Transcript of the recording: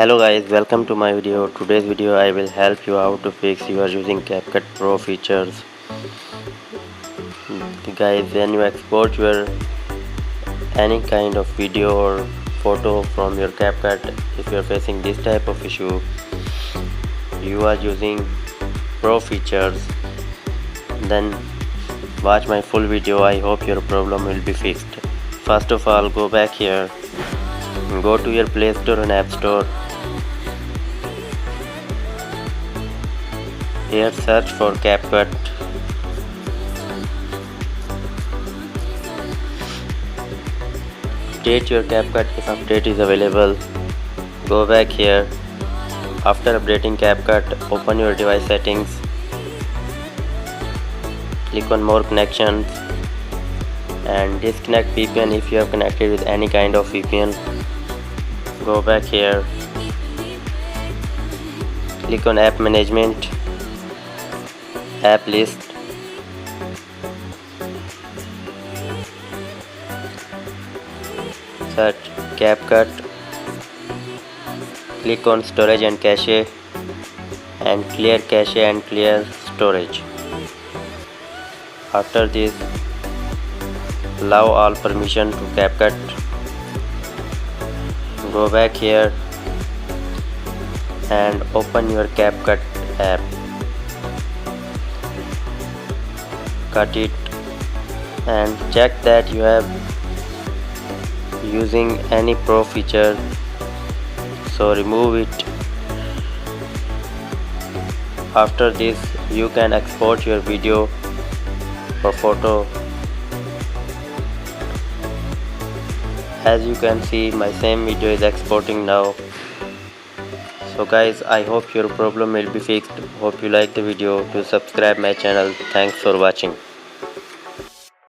Hello guys, welcome to my video. Today's video I will help you how to fix you are using CapCut Pro features. Guys, when you export your any kind of video or photo from your CapCut, if you are facing this type of issue, you are using Pro features, then watch my full video. I hope your problem will be fixed. First of all, go back here, go to your Play Store and App Store. Here search for CapCut. Update your CapCut if update is available. Go back here. After updating CapCut, open your device settings. Click on more connections and disconnect VPN if you have connected with any kind of VPN. Go back here. Click on app management, app list. Search CapCut. Click on storage and cache and clear cache and clear storage. After this, allow all permission to CapCut. Go back here and open your CapCut app. Cut it and check that you have using any Pro feature, so remove it. After this, you can export your video or photo. As you can see, my same video is exporting now. So guys, I hope your problem will be fixed. Hope you like the video. To subscribe my channel. Thanks for watching.